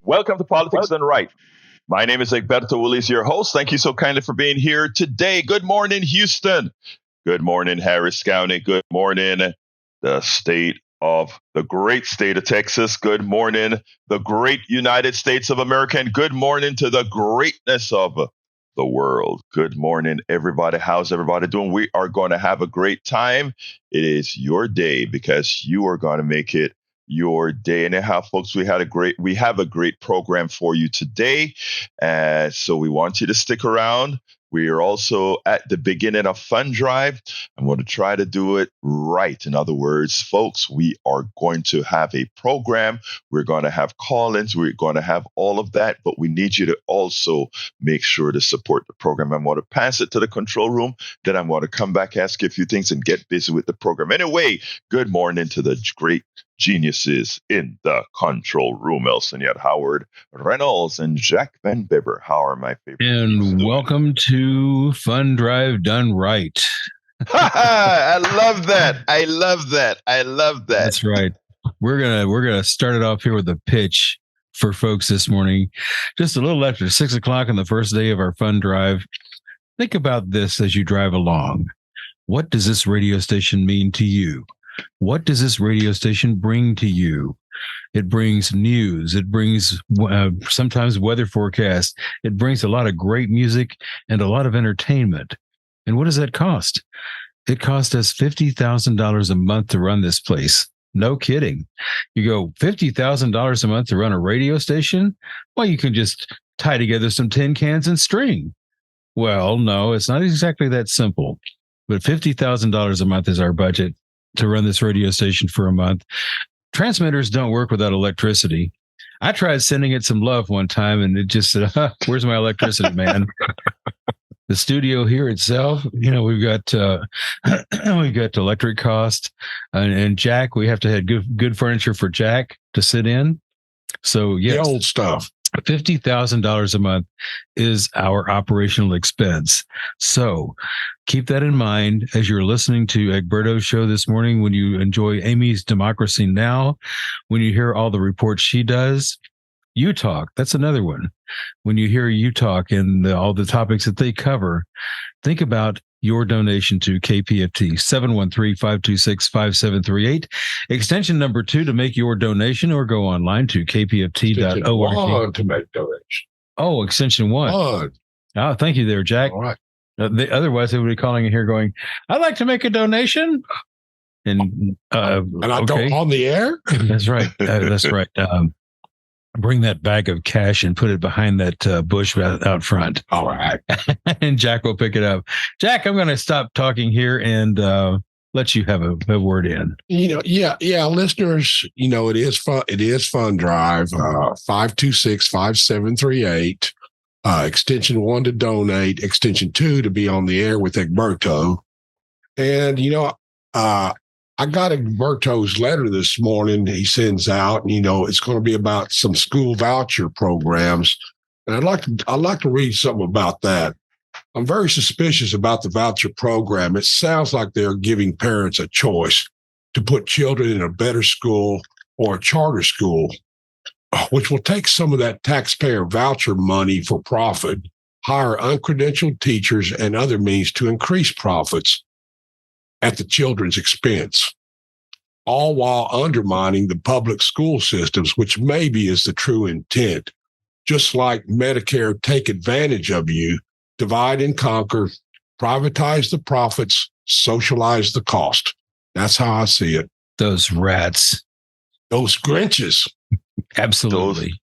Welcome to Politics Done Right. My name is Egberto Willis, your host. Thank you so kindly for being here today. Good morning, Houston. Good morning, Harris County. Good morning, the great state of Texas. Good morning, the great United States of America. And good morning to the greatness of the world. Good morning, everybody. How's everybody doing? We are going to have a great time. It is your day because you are going to make it your day. Anyhow, folks, we have a great program for you today. So we want you to stick around. We are also at the beginning of Fund Drive. I'm going to try to do it right. In other words, folks, we are going to have a program. We're going to have call-ins. We're going to have all of that. But we need you to also make sure to support the program. I'm going to pass it to the control room. Then I'm going to come back, ask you a few things, and get busy with the program. Anyway, good morning to the great geniuses in the control room, Elson Yet Howard Reynolds and Jack Van Bibber. How are my favorite? And welcome to Fund Drive Done Right. I love that. I love that. That's right. We're gonna start it off here with a pitch for folks this morning. Just a little after 6 o'clock on the first day of our Fund Drive. Think about this as you drive along. What does this radio station mean to you? What does this radio station bring to you? It brings news. It brings sometimes weather forecast. It brings a lot of great music and a lot of entertainment. And what does that cost? It cost us $50,000 a month to run this place. No kidding. You go, $50,000 a month to run a radio station? Well, you can just tie together some tin cans and string. Well, no, it's not exactly that simple. But $50,000 a month is our budget to run this radio station for a month. Transmitters don't work without electricity. I tried sending it some love one time and it just said, where's my electricity, man? The studio here itself, we've got electric cost and Jack, we have to have good furniture for Jack to sit in. So yes, the old stuff. $50,000 a month is our operational expense. So keep that in mind as you're listening to Egberto's show this morning, when you enjoy Amy's Democracy Now!, when you hear all the reports she does. You Talk, that's another one. When you hear You Talk and all the topics that they cover, think about your donation to KPFT, 713-526-5738, extension number 2 to make your donation, or go online to kpft.org. To make donation. Oh, extension 1. Oh, thank you there, Jack. All right. Otherwise, they would be calling in here going, I'd like to make a donation. And I go on the air? That's right. That's right. Bring that bag of cash and put it behind that bush out front. All right. And Jack will pick it up. Jack, I'm going to stop talking here and let you have a word in. Listeners, it is fun. It is Fund Drive, 526-5738, extension 1 to donate, extension 2 to be on the air with Egberto. And, I got Egberto's letter this morning he sends out, and, it's going to be about some school voucher programs. And I'd like to read something about that. I'm very suspicious about the voucher program. It sounds like they're giving parents a choice to put children in a better school or a charter school, which will take some of that taxpayer voucher money for profit, hire uncredentialed teachers and other means to increase profits at the children's expense, all while undermining the public school systems, which maybe is the true intent. Just like Medicare take advantage of you, divide and conquer, privatize the profits, socialize the cost. That's how I see it. Those rats. Those Grinches. Absolutely.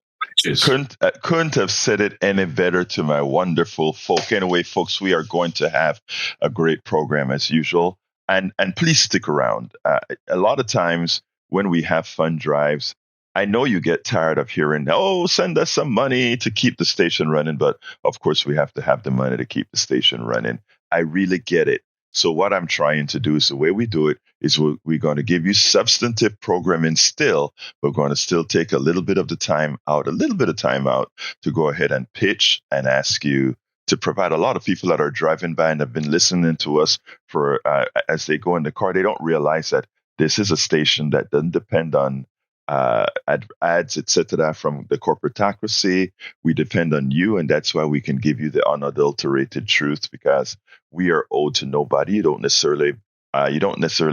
Couldn't have said it any better to my wonderful folk. Anyway, folks, we are going to have a great program as usual. And please stick around. A lot of times when we have fund drives, I know you get tired of hearing, send us some money to keep the station running. But of course, we have to have the money to keep the station running. I really get it. So what I'm trying to do is, the way we do it is we're going to give you substantive programming still. We're going to still take a little bit of time out to go ahead and pitch and ask you to provide. A lot of people that are driving by and have been listening to us for as they go in the car, they don't realize that this is a station that doesn't depend on ads, etc., from the corporatocracy. We depend on you, and that's why we can give you the unadulterated truth, because we are owed to nobody. You don't necessarily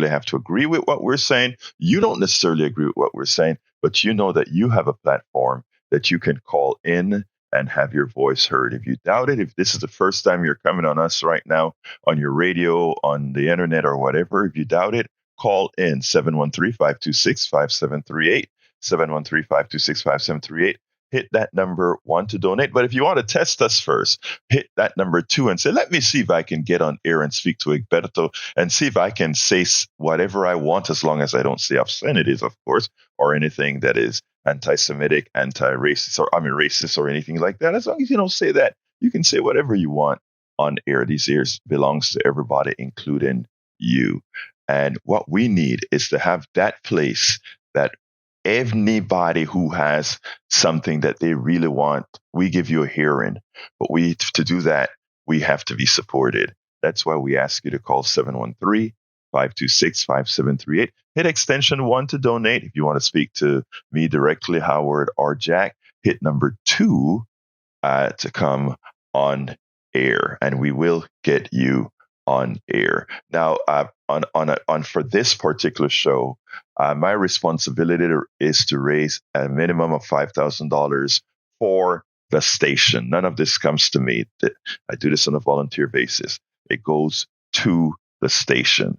have to agree with what we're saying. You don't necessarily agree with what we're saying, but you know that you have a platform that you can call in and have your voice heard. If you doubt it, if this is the first time you're coming on us right now, on your radio, on the internet, or whatever, if you doubt it, call in 713-526-5738, 713-526-5738. Hit that number 1 to donate. But if you want to test us first, hit that number 2 and say, let me see if I can get on air and speak to Egberto and see if I can say whatever I want, as long as I don't say obscenities, of course, or anything that is anti-Semitic, anti-racist, or racist or anything like that. As long as you don't say that, you can say whatever you want on air. These ears belongs to everybody, including you. And what we need is to have that place that anybody who has something that they really want, we give you a hearing. But to do that, we have to be supported. That's why we ask you to call 713-526-5738. Hit extension 1 to donate. If you want to speak to me directly, Howard or Jack, hit number 2 to come on air, and we will get you on air. Now, on for this particular show, my responsibility is to raise a minimum of $5,000 for the station. None of this comes to me. I do this on a volunteer basis. It goes to the station.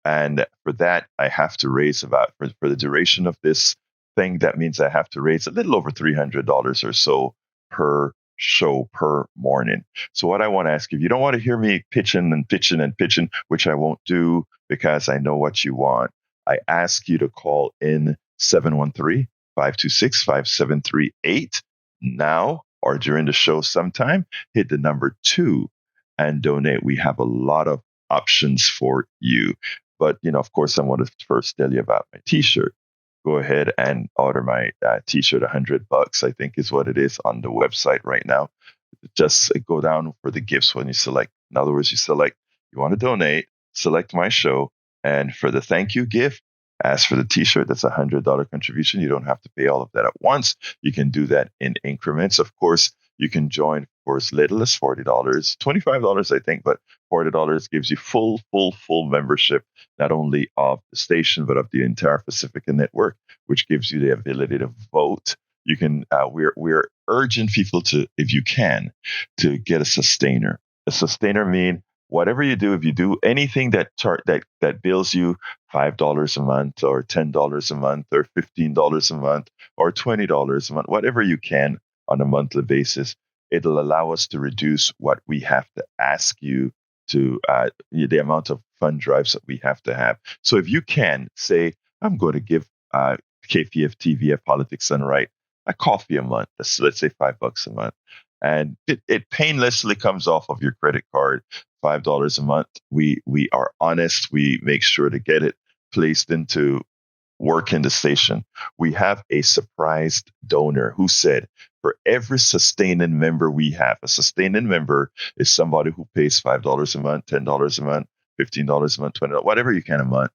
And for that, I have to raise about, for the duration of this thing, that means I have to raise a little over $300 or so per show per morning. So what I want to ask you, if you don't want to hear me pitching, which I won't do because I know what you want, I ask you to call in 713-526-5738 now or during the show sometime. Hit the number 2 and donate. We have a lot of options for you. But, of course, I want to first tell you about my T-shirt. Go ahead and order my T-shirt. $100, I think, is what it is on the website right now. Just go down for the gifts when you select. In other words, you select, you want to donate, select my show, and for the thank you gift, ask for the T-shirt. That's a $100 contribution. You don't have to pay all of that at once. You can do that in increments. Of course, you can join for as little as $40, $25, I think, but $40 gives you full membership, not only of the station, but of the entire Pacifica network, which gives you the ability to vote. You can, we're urging people to, if you can, to get a sustainer. A sustainer means whatever you do, if you do anything that bills you $5 a month or $10 a month or $15 a month or $20 a month, whatever you can on a monthly basis, it'll allow us to reduce what we have to ask you to, the amount of fund drives that we have to have. So if you can say, I'm going to give KPF TV, Politics Done Right, a coffee a month, let's say $5 a month, and it painlessly comes off of your credit card, $5 a month. We are honest. We make sure to get it placed into work in the station. We have a surprised donor who said, for every sustaining member we have, a sustaining member is somebody who pays $5 a month, $10 a month, $15 a month, $20, whatever you can a month.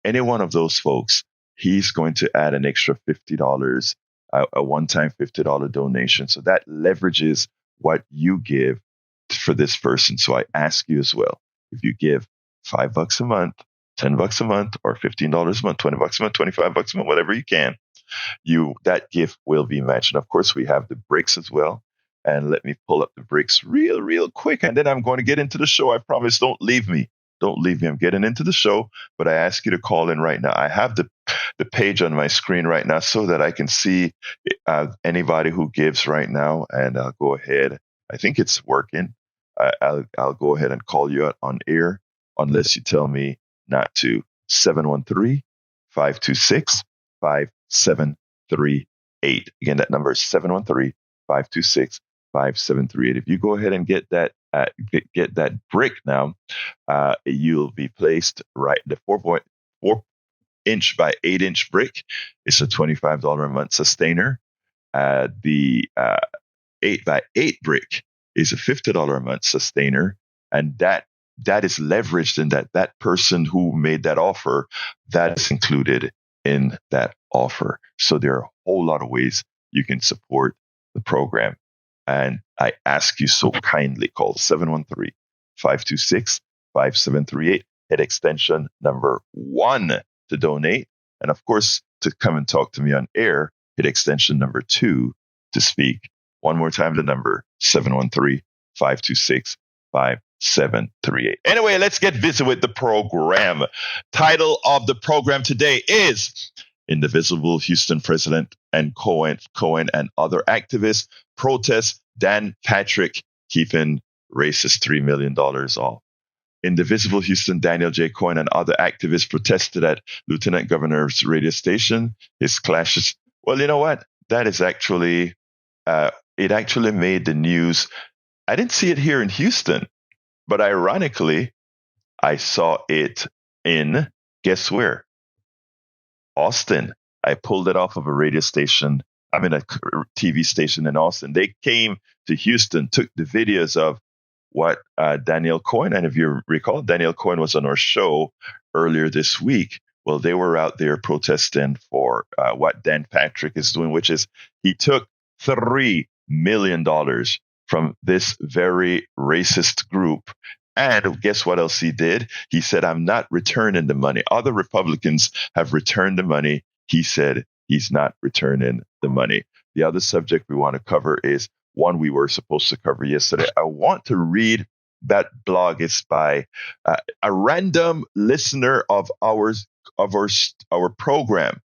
Any one of those folks, he's going to add an extra $50, a one-time $50 donation. So that leverages what you give for this person. So I ask you as well, if you give $5 a month, $10 a month, or $15 a month, $20 a month, $25 a month, whatever you can, that gift will be matched. And of course, we have the bricks as well. And let me pull up the bricks real quick, and then I'm going to get into the show. I promise. Don't leave me. Don't leave me. I'm getting into the show, but I ask you to call in right now. I have the page on my screen right now so that I can see anybody who gives right now, and I'll go ahead. I think it's working. I'll go ahead and call you out on air unless you tell me not to. 713-526-5738. Again, that number is 713-526-5738. If you go ahead and get that brick now, you'll be placed right. The 4.4 inch by 8 inch brick is a $25 a month sustainer. The 8 by 8 brick is a $50 a month sustainer, and that is leveraged in that person who made that offer, that is included in that offer. So there are a whole lot of ways you can support the program. And I ask you so kindly, call 713-526-5738, hit extension number 1 to donate. And of course, to come and talk to me on air, hit extension number 2 to speak. One more time, the number 713-526-5738. Anyway, let's get busy with the program. Title of the program today is Indivisible Houston President and Cohen and other activists protest Dan Patrick keeping racist $3 million off. Indivisible Houston Daniel J. Cohen and other activists protested at Lieutenant Governor's radio station. His clashes. Well, you know what? That is actually, it actually made the news. I didn't see it here in Houston, but ironically, I saw it in, guess where? Austin. I pulled it off of a radio station. I'm in a TV station in Austin. They came to Houston, took the videos of what Daniel Cohen, and if you recall, Daniel Cohen was on our show earlier this week. Well, they were out there protesting for what Dan Patrick is doing, which is he took $3 million from this very racist group. And guess what else he did? He said, I'm not returning the money. Other Republicans have returned the money. He said he's not returning the money. The other subject we want to cover is one we were supposed to cover yesterday. I want to read that blog. It's by a random listener of our program.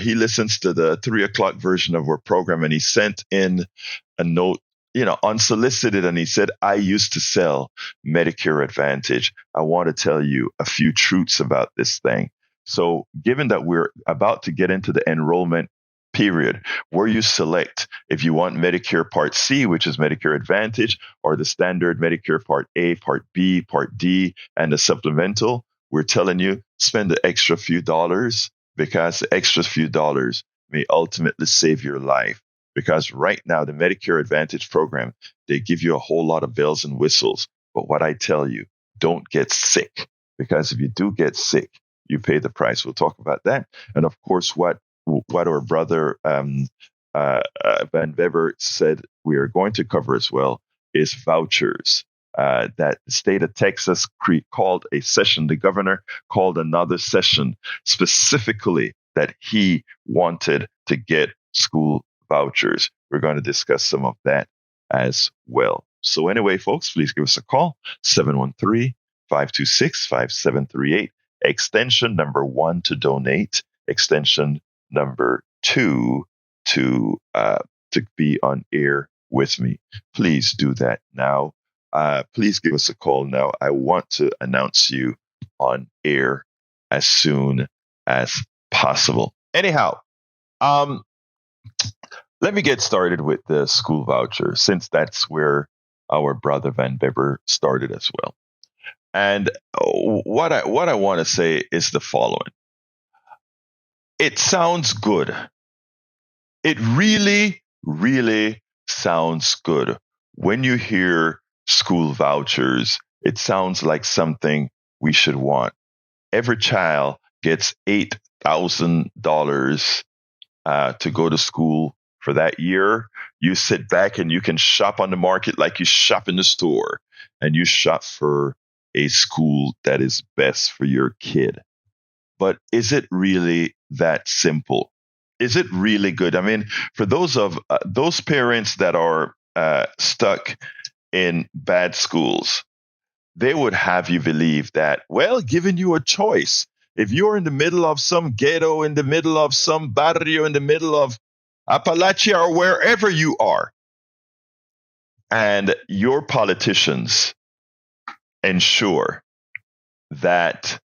He listens to the 3:00 version of our program, and he sent in a note, unsolicited. And he said, I used to sell Medicare Advantage. I want to tell you a few truths about this thing. So given that we're about to get into the enrollment period, where you select if you want Medicare Part C, which is Medicare Advantage, or the standard Medicare Part A, Part B, Part D, and the supplemental, we're telling you, spend the extra few dollars, because the extra few dollars may ultimately save your life. Because right now, the Medicare Advantage program, they give you a whole lot of bells and whistles. But what I tell you, don't get sick. Because if you do get sick, you pay the price. We'll talk about that. And of course, what our brother Van Weber said we are going to cover as well is vouchers. That the state of Texas called a session. The governor called another session specifically that he wanted to get school vouchers. We're going to discuss some of that as well. So anyway, folks, please give us a call, 713-526-5738, extension number 1 to donate, extension number 2 to be on air with me. Please do that now. Please give us a call now. I want to announce you on air as soon as possible. Anyhow, let me get started with the school voucher, since that's where our brother Van Weber started as well. And what I want to say is the following. It sounds good. It really, really sounds good. When you hear school vouchers, it sounds like something we should want. Every child gets $8,000 to go to school for that year. You sit back and you can shop on the market like you shop in the store, and you shop for a school that is best for your kid. But is it really that simple? Is it really good? I mean, for those parents that are stuck in bad schools, they would have you believe that, well, giving you a choice, if you're in the middle of some ghetto, in the middle of some barrio, in the middle of Appalachia, or wherever you are, and your politicians ensure that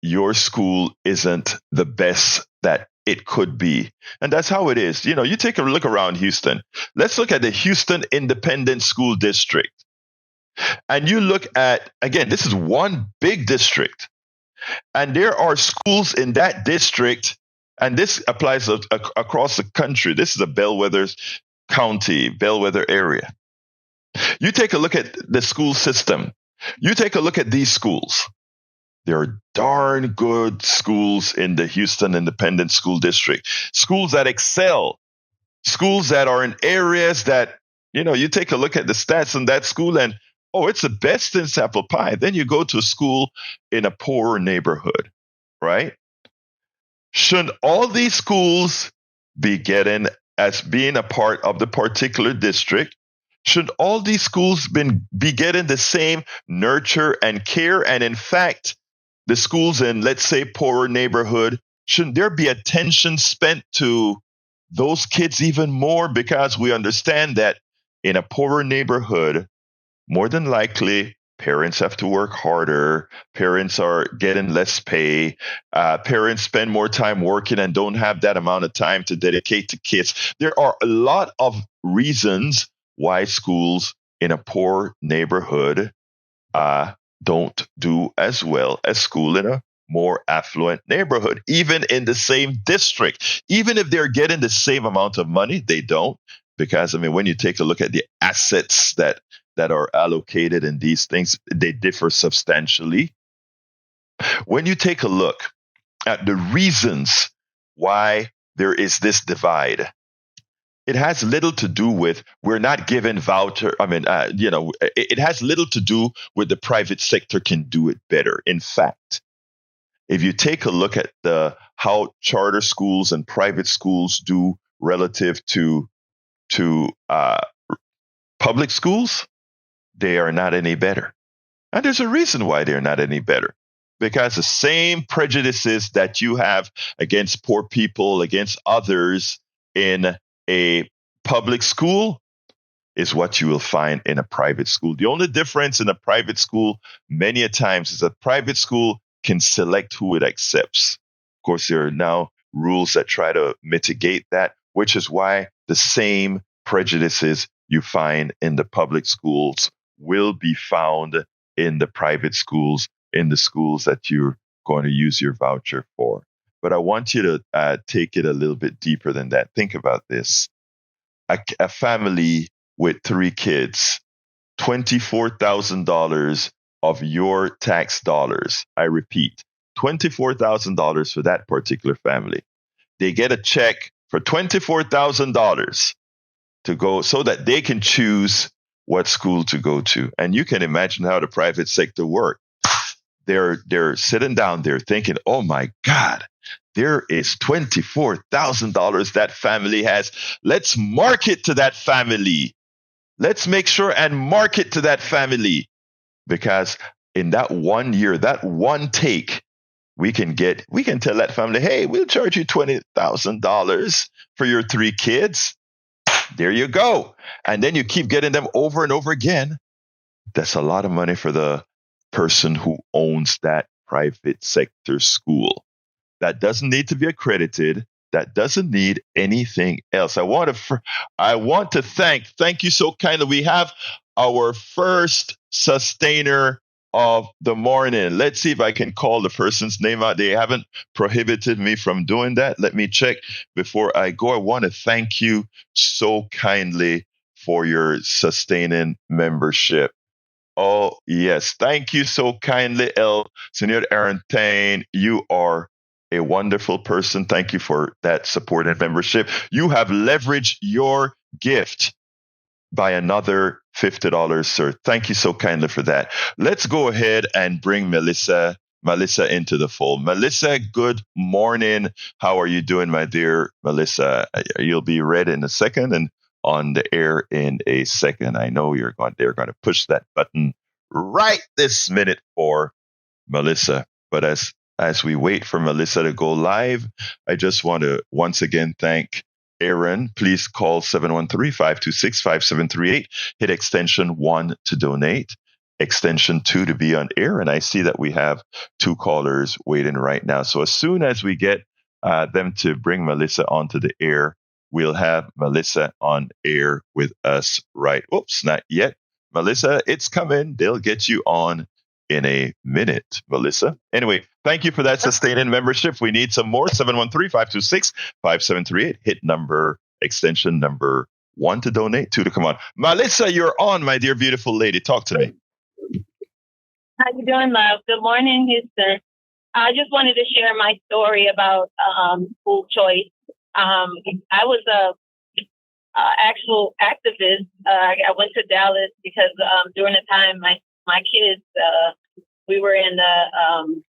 your school isn't the best that it could be. And that's how it is. You take a look around Houston. Let's look at the Houston Independent School District. And you look at, again, this is one big district. And there are schools in that district, and this applies across the country. This is a bellwether county, bellwether area. You take a look at the school system. You take a look at these schools. There are darn good schools in the Houston Independent School District, schools that excel, schools that are in areas that, you take a look at the stats in that school and, oh, it's the best in apple pie. Then you go to a school in a poorer neighborhood, right? Shouldn't all these schools be getting, as being a part of the particular district, should all these schools be getting the same nurture and care? And in fact, the schools in, let's say, poorer neighborhood, shouldn't there be attention spent to those kids even more? Because we understand that in a poorer neighborhood, more than likely, parents have to work harder. Parents are getting less pay. Parents spend more time working and don't have that amount of time to dedicate to kids. There are a lot of reasons why schools in a poor neighborhood don't do as well as school in a more affluent neighborhood, even in the same district. Even if they're getting the same amount of money, they don't. Because, when you take a look at the assets that are allocated in these things, they differ substantially. When you take a look at the reasons why there is this divide, it has little to do with we're not given voucher. It has little to do with the private sector can do it better. In fact, if you take a look at how charter schools and private schools do relative to public schools, they are not any better. And there's a reason why they're not any better. Because the same prejudices that you have against poor people, against others in a public school is what you will find in a private school. The only difference in a private school many a times is that private school can select who it accepts. Of course, there are now rules that try to mitigate that, which is why the same prejudices you find in the public schools will be found in the private schools, in the schools that you're going to use your voucher for. But I want you to take it a little bit deeper than that. Think about this. A family with 3 kids, $24,000 of your tax dollars. I repeat, $24,000 for that particular family. They get a check for $24,000 to go so that they can choose what school to go to. And you can imagine how the private sector works. They're sitting down there thinking, oh my God, there is $24,000 that family has. Let's market to that family. Let's make sure and market to that family. Because in that 1 year, that one take, we can tell that family, hey, we'll charge you $20,000 for your 3 kids. There you go. And then you keep getting them over and over again. That's a lot of money for the person who owns that private sector school. That doesn't need to be accredited. That doesn't need anything else. I want to thank you so kindly. We have our first sustainer of the morning. Let's see if I can call the person's name out. They haven't prohibited me from doing that. Let me check before I go. I want to thank you so kindly for your sustaining membership. Oh, yes. Thank you so kindly, Senor Arantain. You are a wonderful person. Thank you for that support and membership. You have leveraged your gift by another $50, sir. Thank you so kindly for that. Let's go ahead and bring Melissa into the fold. Melissa, good morning. How are you doing, my dear Melissa? You'll be read in a second and on the air in a second. I know they're going to push that button right this minute for Melissa. But as we wait for Melissa to go live, I just want to once again thank Aaron. Please call 713-526-5738. Hit extension 1 to donate, extension 2 to be on air. And I see that we have 2 callers waiting right now. So as soon as we get them to bring Melissa onto the air, we'll have Melissa on air with us right. Oops, not yet. Melissa, it's coming. They'll get you on in a minute, Melissa. Anyway, thank you for that sustaining membership. We need some more. 713-526-5738. Hit extension number 1 to donate, 2 to come on. Melissa, you're on, my dear, beautiful lady. Talk to me. How you doing, love? Good morning, Houston. I just wanted to share my story about school choice. I was a actual activist. I went to Dallas because during the time my kids we were in the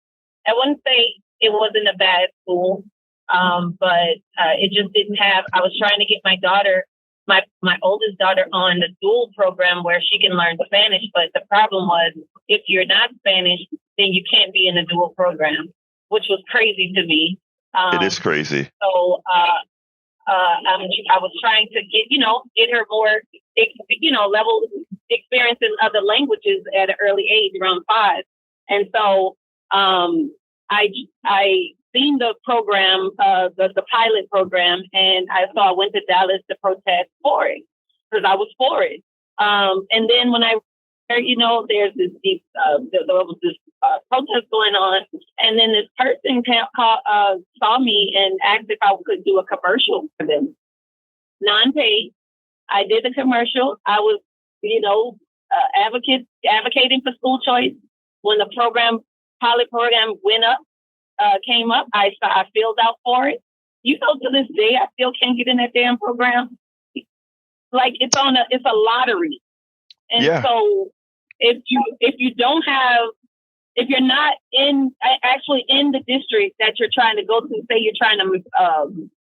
I wouldn't say it wasn't a bad school, but it just didn't have. I was trying to get my daughter, my oldest daughter, on the dual program where she can learn Spanish. But the problem was, if you're not Spanish, then you can't be in the dual program, which was crazy to me. It is crazy. So I was trying to get her more, level experience in other languages at an early age, around 5. And so I seen the program, the pilot program, and I went to Dallas to protest for it because I was for it. And then when there's this there was this protest going on, and then this person saw me and asked if I could do a commercial for them, non-paid. I did the commercial. I was, advocating for school choice. When the pilot program came up, I filled out for it. To this day, I still can't get in that damn program. Like it's a lottery. And so if you're not actually in the district that you're trying to go to, say you're trying to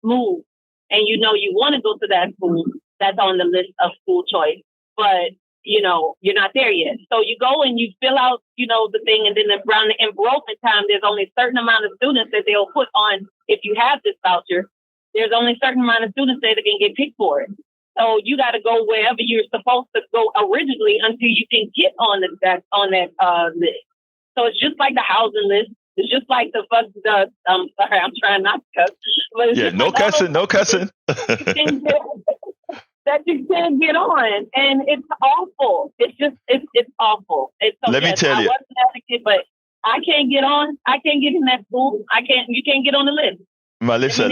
move, and you want to go to that school that's on the list of school choice, but you're not there yet. So you go and you fill out, the thing, and then around the enrollment time, there's only a certain amount of students that they'll put on. If you have this voucher, there's only a certain amount of students that can get picked for it. So you got to go wherever you're supposed to go originally until you can get on that list. So it's just like the housing list. It's just like sorry, I'm trying not to cuss. But no cussing, no cussing. That you can't get on, and it's awful. It's awful. Let me tell you, I wasn't an advocate, but I can't get on. I can't get in that school. You can't get on the list. Melissa,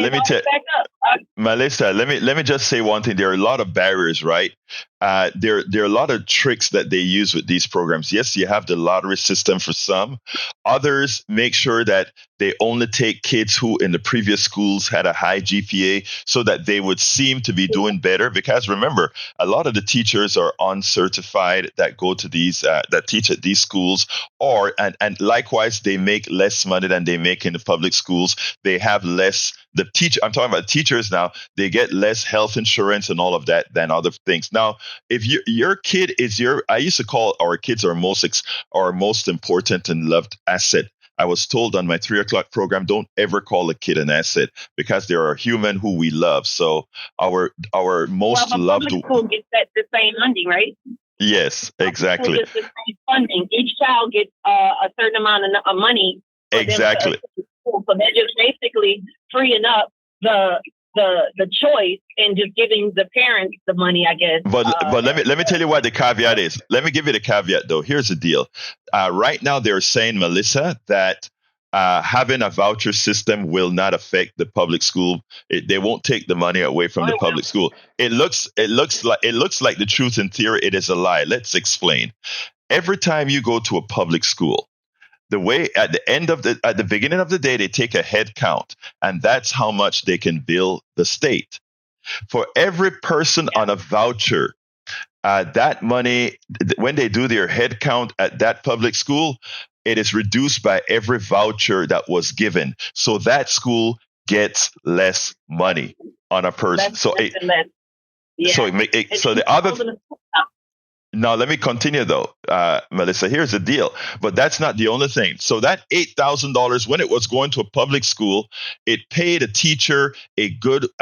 let me just say one thing. There are a lot of barriers, right? There are a lot of tricks that they use with these programs. Yes, you have the lottery system for some. Others make sure that they only take kids who in the previous schools had a high GPA so that they would seem to be doing better. Because remember, a lot of the teachers are uncertified that go to these, that teach at these schools, and likewise, they make less money than they make in the public schools. They have less. I'm talking about teachers now. They get less health insurance and all of that than other things. Now, if your kid is I used to call our kids our most important and loved asset. I was told on my 3 o'clock program, don't ever call a kid an asset because they are a human who we love. So our most loved. Public school gets the same funding, right? Yes, exactly. Gets the same funding. Each child gets a certain amount of money. Exactly. So they're just basically freeing up the choice and just giving the parents the money, I guess. But let me tell you what the caveat is. Let me give you the caveat, though. Here's the deal. Right now, they're saying, Melissa, that having a voucher system will not affect the public school. They won't take the money away from the public school. It looks like the truth in theory. It is a lie. Let's explain. Every time you go to a public school, the way at the beginning of the day, they take a head count, and that's how much they can bill the state. For every person on a voucher, that money, when they do their head count at that public school, it is reduced by every voucher that was given. So that school gets less money on a person. So the other. Now, let me continue, though, Melissa. Here's the deal. But that's not the only thing. So that $8,000, when it was going to a public school, it paid a teacher a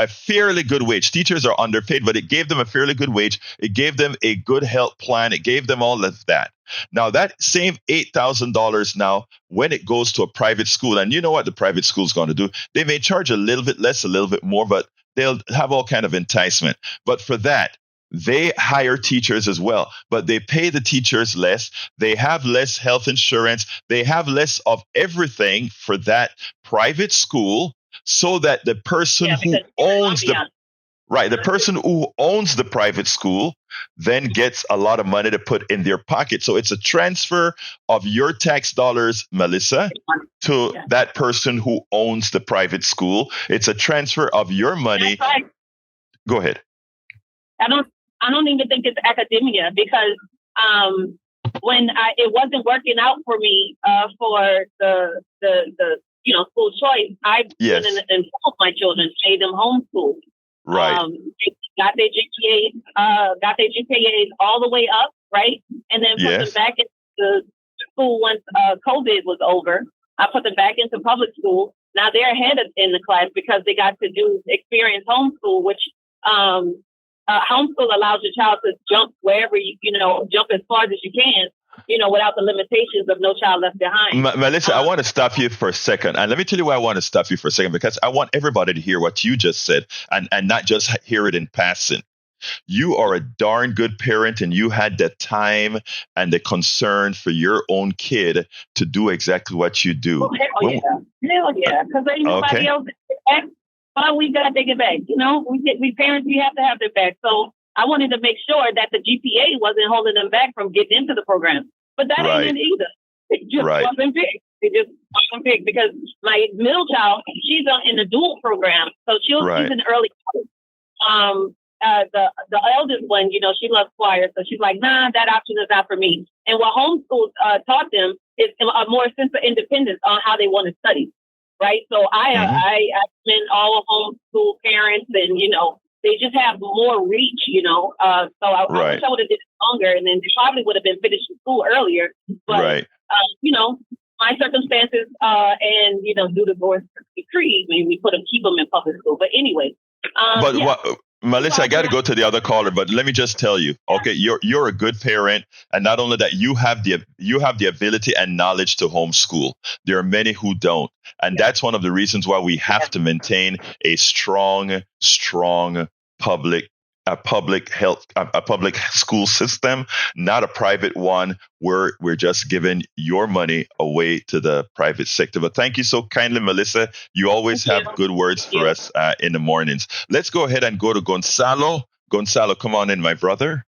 fairly good wage. Teachers are underpaid, but it gave them a fairly good wage. It gave them a good health plan. It gave them all of that. Now, that same $8,000 now, when it goes to a private school, and you know what the private school is going to do? They may charge a little bit less, a little bit more, but they'll have all kind of enticement. But for that, they hire teachers as well, but they pay the teachers less. They have less health insurance. They have less of everything for that private school so that the person who owns the Right. The person who owns the private school then gets a lot of money to put in their pocket. So it's a transfer of your tax dollars, Melissa, to that person who owns the private school. It's a transfer of your money. That's right. Go ahead. I don't even think it's academia, because when it wasn't working out for me for the school choice, I Yes. went and informed my children, made them homeschool. Right. They got their GPAs all the way up, right? And then put them back into school once COVID was over. I put them back into public school. Now they're ahead in the class because they got to do experience homeschool, which homeschool allows your child to jump wherever jump as far as you can, without the limitations of No Child Left Behind. Melissa, I want to stop you for a second. And let me tell you why I want to stop you for a second, because I want everybody to hear what you just said and not just hear it in passing. You are a darn good parent, and you had the time and the concern for your own kid to do exactly what you do. Oh, hell yeah. Because ain't nobody else back. But we got to take it back. We parents, we have to have their back. So I wanted to make sure that the GPA wasn't holding them back from getting into the program. But that ain't it either. It just wasn't big. It just wasn't big, because my middle child, she's in the dual program. So she's in early college. The eldest one, she loves choir. So she's like, nah, that option is not for me. And what homeschool taught them is a more sense of independence on how they want to study. Right. So I been all homeschool parents, and, they just have more reach, so I wish I would have did it longer, and then they probably would have been finished school earlier. But, my circumstances and, due to divorce decree, we keep them in public school. But anyway. Melissa, I got to go to the other caller, but let me just tell you, okay, you're a good parent, and not only that, you have the ability and knowledge to homeschool. There are many who don't, and that's one of the reasons why we have to maintain a strong public school system, not a private one where we're just giving your money away to the private sector. But thank you so kindly, Melissa. You always have good words for us in the mornings. Let's go ahead and go to Gonzalo. Gonzalo, come on in, my brother.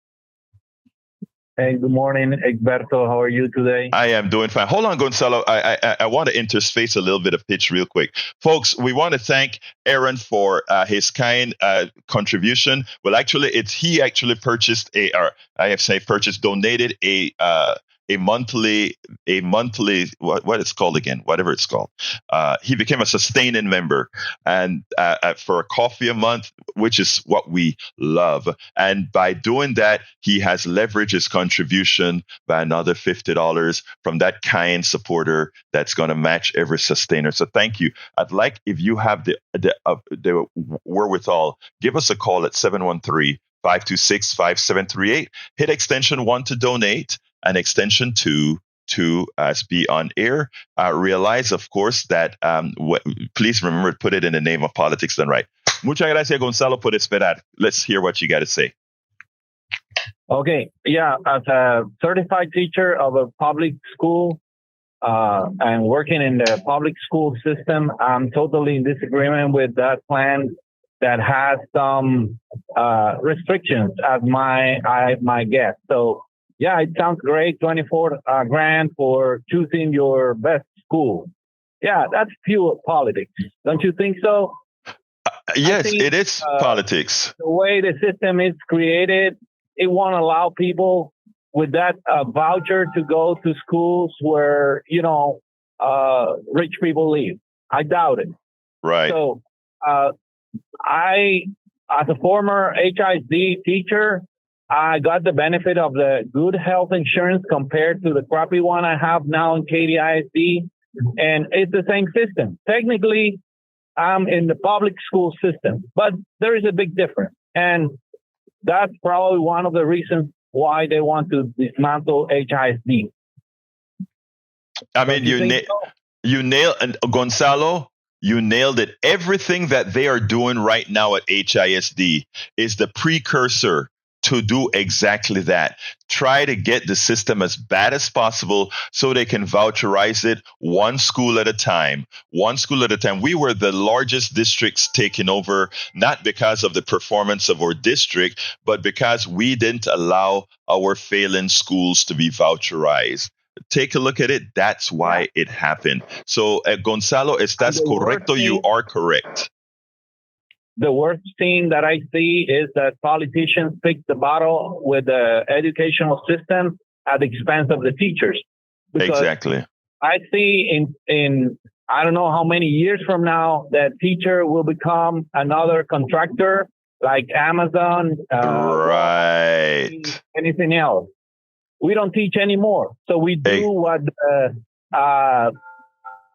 Hey, good morning, Egberto. How are you today? I am doing fine. Hold on, Gonzalo. I want to interspace a little bit of pitch real quick. Folks, we want to thank Aaron for his kind contribution. Well, actually, he purchased donated a monthly, what it's called again, whatever it's called. He became a sustaining member, and for a coffee a month, which is what we love. And by doing that, he has leveraged his contribution by another $50 from that kind supporter that's going to match every sustainer. So thank you. I'd like, if you have the wherewithal, give us a call at 713-526-5738. Hit extension 1 to donate, and extension 2 to be on air. Realize, of course, that please remember to put it in the name of politics done right. Muchas gracias, Gonzalo, por esperar. Let's hear what you got to say. Okay. Yeah. As a certified teacher of a public school and working in the public school system, I'm totally in disagreement with that plan that has some restrictions as my guess. So, yeah, it sounds great. 24 grand for choosing your best school. Yeah, that's pure politics. Don't you think so? Yes, it is politics. The way the system is created, it won't allow people with that voucher to go to schools where, rich people live. I doubt it. Right. So I, as a former HISD teacher, I got the benefit of the good health insurance compared to the crappy one I have now in KDISD. And it's the same system. Technically, I'm in the public school system, but there is a big difference. And that's probably one of the reasons why they want to dismantle HISD. I mean, you nailed, and Gonzalo, you nailed it. Everything that they are doing right now at HISD is the precursor to do exactly that. Try to get the system as bad as possible so they can voucherize it one school at a time. One school at a time. We were the largest districts taken over, not because of the performance of our district, but because we didn't allow our failing schools to be voucherized. Take a look at it. That's why it happened. So, Gonzalo, estás correcto. You are correct. The worst thing that I see is that politicians pick the battle with the educational system at the expense of the teachers. Because exactly. I see in I don't know how many years from now that teacher will become another contractor like Amazon, right? Anything else. We don't teach anymore, so we do what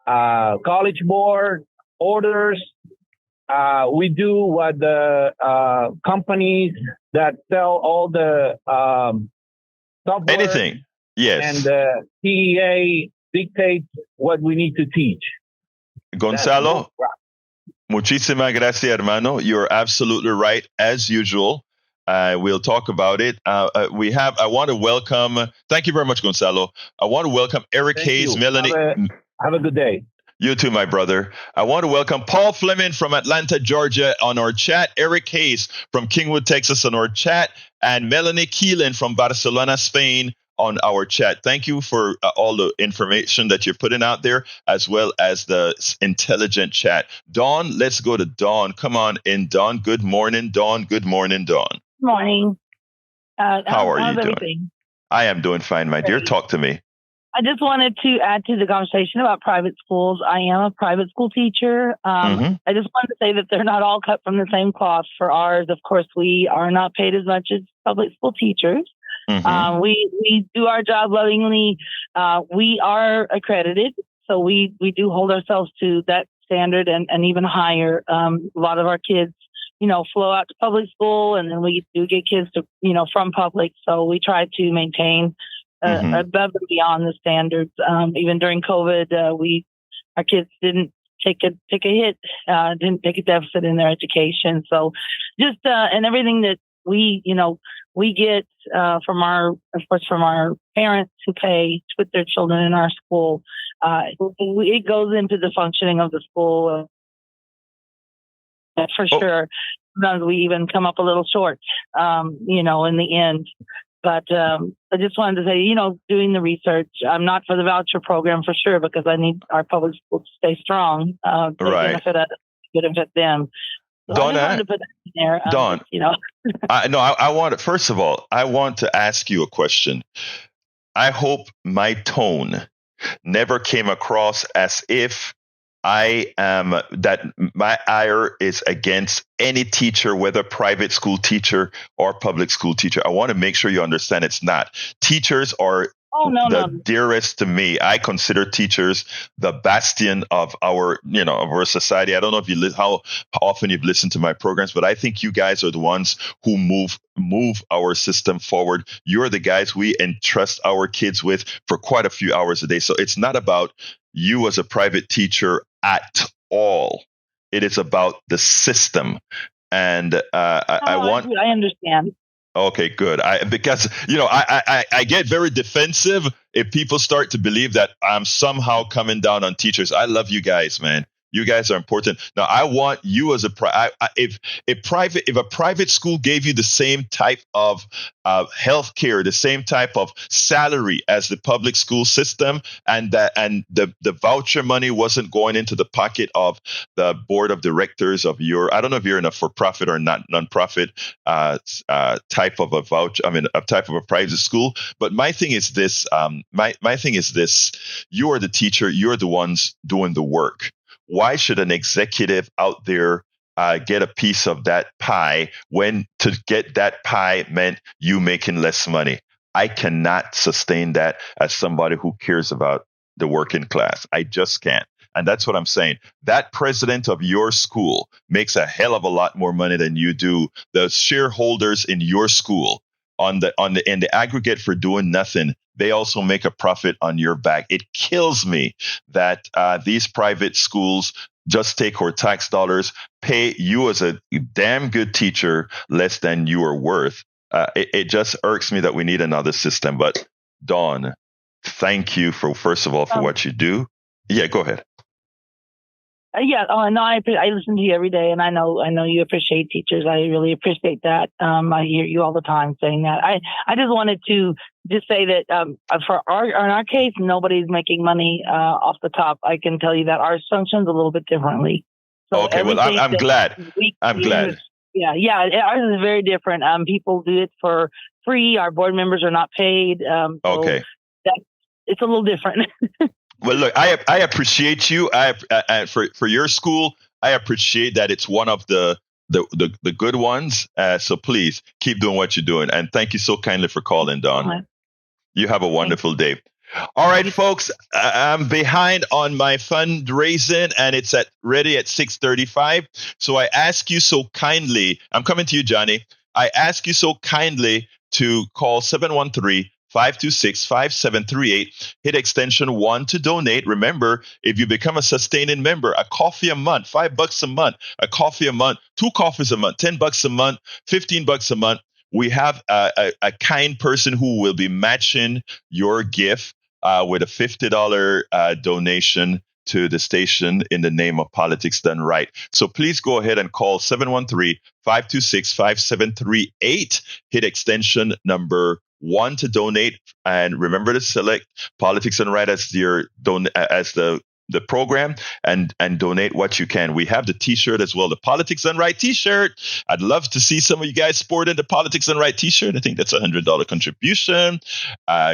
college board orders. We do what the companies that sell all the software, anything, yes, and the TEA dictates what we need to teach. Gonzalo, muchísimas gracias, hermano. You're absolutely right, as usual. We'll talk about it. I want to welcome. Thank you very much, Gonzalo. I want to welcome Eric Hayes, Melanie. Have a good day. You too, my brother. I want to welcome Paul Fleming from Atlanta, Georgia on our chat, Eric Hayes from Kingwood, Texas on our chat, and Melanie Keelan from Barcelona, Spain on our chat. Thank you for all the information that you're putting out there, as well as the intelligent chat. Dawn, let's go to Dawn. Come on in, Dawn. Good morning, Dawn. Good morning, Dawn. Morning. How are you doing? Everything? I am doing fine, my dear. Talk to me. I just wanted to add to the conversation about private schools. I am a private school teacher. I just wanted to say that they're not all cut from the same cloth. For ours, of course, we are not paid as much as public school teachers. We do our job lovingly. We are accredited, so we do hold ourselves to that standard and even higher. A lot of our kids, flow out to public school, and then we do get kids to, from public. So we try to maintain above and beyond the standards. Even during COVID, our kids didn't take a hit, didn't take a deficit in their education. So just and everything that we get from our parents who pay to put their children in our school, it goes into the functioning of the school. For sure. Sometimes we even come up a little short, in the end. But I just wanted to say, doing the research, I'm not for the voucher program for sure, because I need our public schools to stay strong. They benefit them. So Dawn, I just wanted to put that in there. Dawn, I want to, first of all, I want to ask you a question. I hope my tone never came across as if that my ire is against any teacher, whether private school teacher or public school teacher. I want to make sure you understand it's not. Teachers are dearest to me. I consider teachers the bastion of our society. I don't know if how often you've listened to my programs, but I think you guys are the ones who move our system forward. You're the guys we entrust our kids with for quite a few hours a day. So it's not about you as a private teacher at all. It is about the system. And I understand. Okay, good. Because I get very defensive if people start to believe that I'm somehow coming down on teachers. I love you guys, man. You guys are important. Now, I want you as if a private school gave you the same type of health care, the same type of salary as the public school system, and the voucher money wasn't going into the pocket of the board of directors of I don't know if you're in a for-profit or not nonprofit type of a voucher. I mean, a type of a private school. But my thing is this. My thing is this. You are the teacher. You're the ones doing the work. Why should an executive out there get a piece of that pie when to get that pie meant you making less money? I cannot sustain that as somebody who cares about the working class. I just can't. And that's what I'm saying. That president of your school makes a hell of a lot more money than you do. The shareholders in your school in the aggregate for doing nothing, they also make a profit on your back. It kills me that these private schools just take our tax dollars, pay you as a damn good teacher less than you are worth, It just irks me that we need another system. But Dawn, thank you for, first of all, for what you do. Yeah, go ahead. Yeah. Oh, no, I listen to you every day, and I know you appreciate teachers. I really appreciate that. I hear you all the time saying that. I just wanted to just say that in our case, nobody's making money off the top. I can tell you that ours functions a little bit differently. So okay, well, I'm glad. I'm glad. Yeah, ours is very different. People do it for free. Our board members are not paid. Okay. It's a little different. Well, look, I appreciate you. For your school, I appreciate that it's one of the good ones. So please keep doing what you're doing, and thank you so kindly for calling, Dawn. You have a wonderful day. All right, folks, I'm behind on my fundraising, and it's ready at 6:35. So I ask you so kindly. I'm coming to you, Johnny. I ask you so kindly to call 713-526-5738. Hit extension 1 to donate. Remember, if you become a sustaining member, a coffee a month, $5 a month, a coffee a month, 2 coffees a month, $10 a month, $15 a month. We have a kind person who will be matching your gift with a $50 donation to the station in the name of Politics Done Right. So please go ahead and call 713-526-5738. Hit extension number 1 to donate, and remember to select Politics Done Right as your the program, and donate what you can. We have the T-shirt as well, the Politics Done Right T-shirt. I'd love to see some of you guys sporting the Politics Done Right T-shirt. I think that's $100 contribution.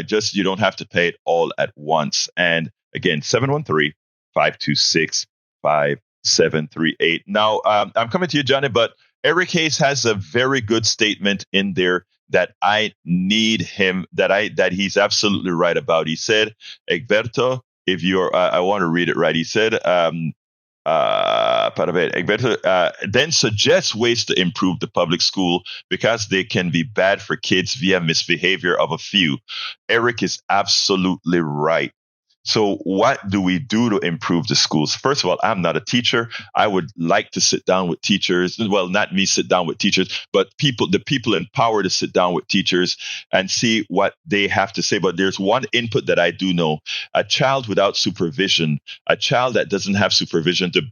Just you don't have to pay it all at once. And again, 713-526-5738. Now, I'm coming to you, Johnny, but Eric Hayes has a very good statement in there that I need him, that he's absolutely right about. He said, Egberto, if you're, I want to read it right. He said, then suggest ways to improve the public school because they can be bad for kids via misbehavior of a few. Eric is absolutely right. So what do we do to improve the schools? First of all, I'm not a teacher. I would like to sit down with teachers. Well, not me sit down with teachers, but the people in power to sit down with teachers and see what they have to say. But there's one input that I do know. A child without supervision, a child that doesn't have supervision to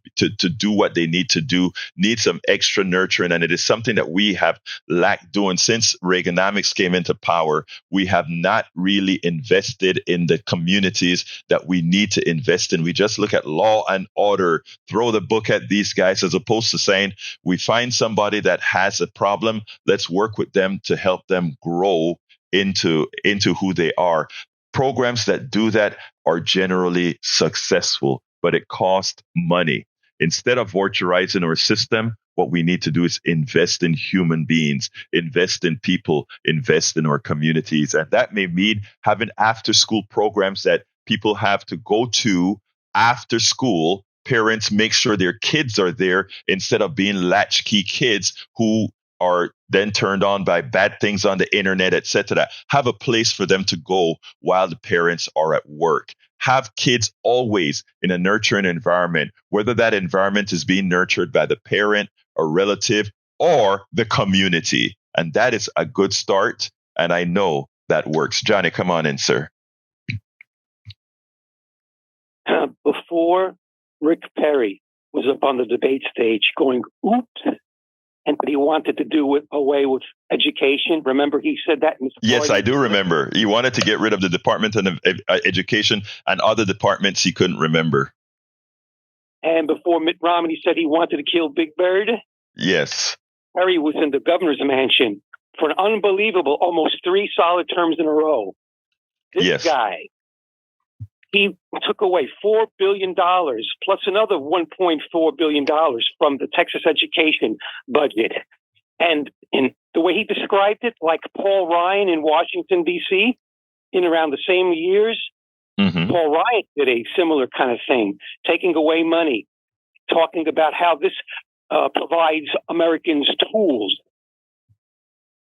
do what they need to do, needs some extra nurturing. And it is something that we have lacked doing since Reaganomics came into power. We have not really invested in the communities that we need to invest in. We just look at law and order, throw the book at these guys, as opposed to saying, we find somebody that has a problem, let's work with them to help them grow into who they are. Programs that do that are generally successful, but it costs money. Instead of voucherizing our system, what we need to do is invest in human beings, invest in people, invest in our communities. And that may mean having after-school programs that people have to go to after school. Parents make sure their kids are there instead of being latchkey kids who are then turned on by bad things on the internet, etc. Have a place for them to go while the parents are at work. Have kids always in a nurturing environment, whether that environment is being nurtured by the parent, a relative, or the community. And that is a good start. And I know that works. Johnny, come on in, sir. Before Rick Perry was up on the debate stage going, oops, and he wanted to do away with education. Remember, he said that in his Yes, I do remember. He wanted to get rid of the Department of Education and other departments he couldn't remember. And before Mitt Romney said he wanted to kill Big Bird. Yes. Perry was in the governor's mansion for an unbelievable almost 3 solid terms in a row. This guy, he took away $4 billion plus another $1.4 billion from the Texas education budget. And in the way he described it, like Paul Ryan in Washington, D.C., in around the same years, Paul Ryan did a similar kind of thing, taking away money, talking about how this provides Americans tools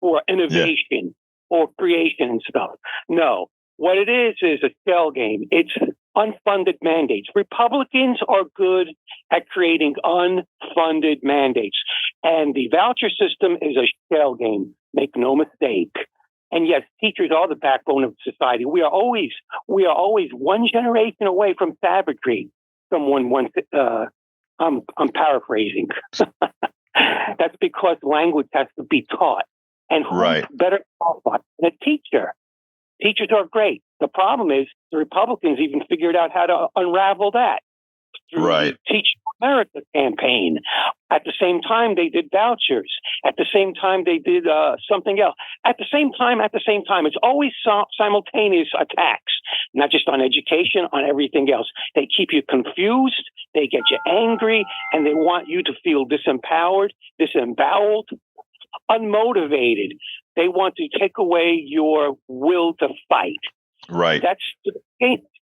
for innovation or creation and stuff. No. What it is a shell game. It's unfunded mandates. Republicans are good at creating unfunded mandates. And the voucher system is a shell game. Make no mistake. And yes, teachers are the backbone of society. We are always one generation away from savagery. Someone once, I'm paraphrasing. That's because language has to be taught. And who's better qualified than a teacher? Teachers are great. The problem is the Republicans even figured out how to unravel that through the Teach America campaign. At the same time, they did vouchers. At the same time, they did something else. At the same time. It's always simultaneous attacks, not just on education, on everything else. They keep you confused. They get you angry, and they want you to feel disempowered, disemboweled, unmotivated. They want to take away your will to fight. Right. That's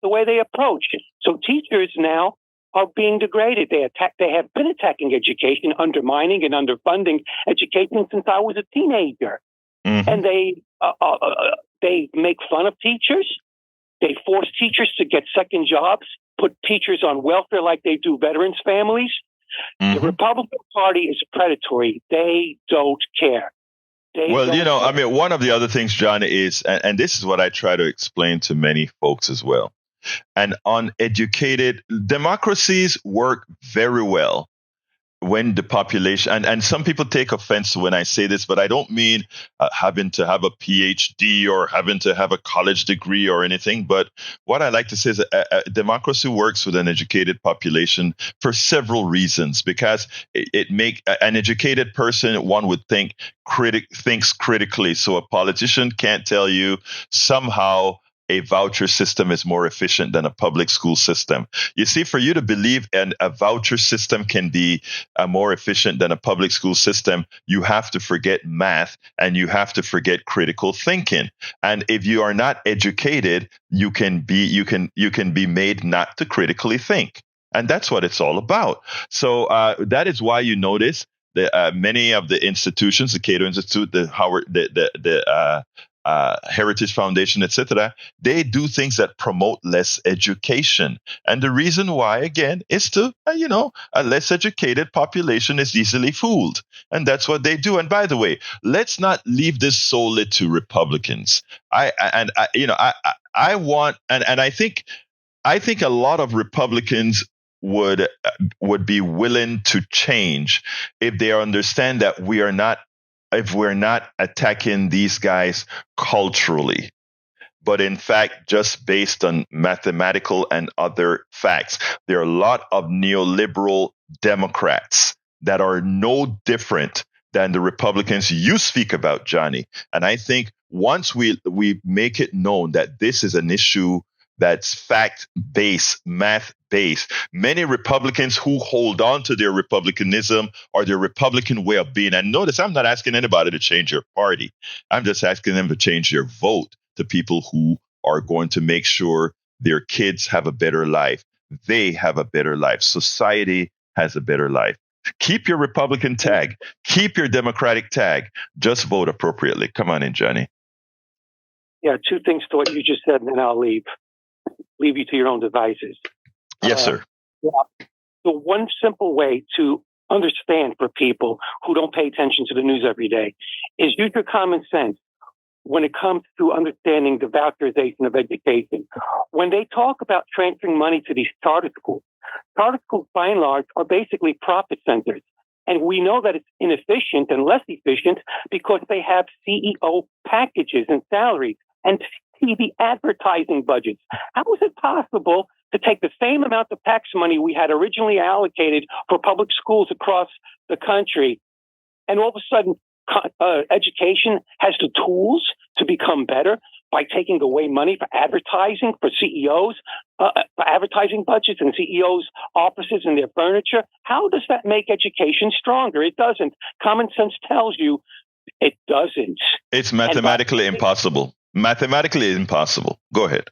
the way they approach it. So teachers now are being degraded. They have been attacking education, undermining and underfunding education since I was a teenager. Mm-hmm. And they make fun of teachers. They force teachers to get second jobs, put teachers on welfare like they do veterans' families. Mm-hmm. The Republican Party is predatory. They don't care. One of the other things, John, is, and this is what I try to explain to many folks as well, and uneducated democracies work very well when the population, and some people take offense when I say this, but I don't mean having to have a PhD or having to have a college degree or anything. But what I like to say is democracy works with an educated population for several reasons, because it make an educated person, one would think, thinks critically. So a politician can't tell you somehow a voucher system is more efficient than a public school system. You see, for you to believe a voucher system can be more efficient than a public school system, you have to forget math and you have to forget critical thinking. And if you are not educated, you can be made not to critically think. And that's what it's all about. So that is why you notice that many of the institutions, the Cato Institute, the Howard, Heritage Foundation, etc., they do things that promote less education. And the reason why, again, is to, a less educated population is easily fooled. And that's what they do. And by the way, let's not leave this solely to Republicans. I think a lot of Republicans would be willing to change if they understand that if we're not attacking these guys culturally, but in fact, just based on mathematical and other facts. There are a lot of neoliberal Democrats that are no different than the Republicans you speak about, Johnny. And I think once we make it known that this is an issue that's fact-based, math-based. Many Republicans who hold on to their republicanism or their Republican way of being, and notice I'm not asking anybody to change your party. I'm just asking them to change their vote to people who are going to make sure their kids have a better life. They have a better life. Society has a better life. Keep your Republican tag. Keep your Democratic tag. Just vote appropriately. Come on in, Johnny. Yeah, two things to what you just said, and then I'll leave you to your own devices. Yes, sir. Yeah. The one simple way to understand for people who don't pay attention to the news every day is use your common sense when it comes to understanding the voucherization of education. When they talk about transferring money to these charter schools by and large are basically profit centers. And we know that it's inefficient and less efficient because they have CEO packages and salaries and TV advertising budgets. How is it possible to take the same amount of tax money we had originally allocated for public schools across the country, and all of a sudden education has the tools to become better by taking away money for advertising for CEOs, for advertising budgets and CEOs' offices and their furniture? How does that make education stronger? It doesn't. Common sense tells you it doesn't. It's mathematically impossible. Mathematically impossible. Go ahead.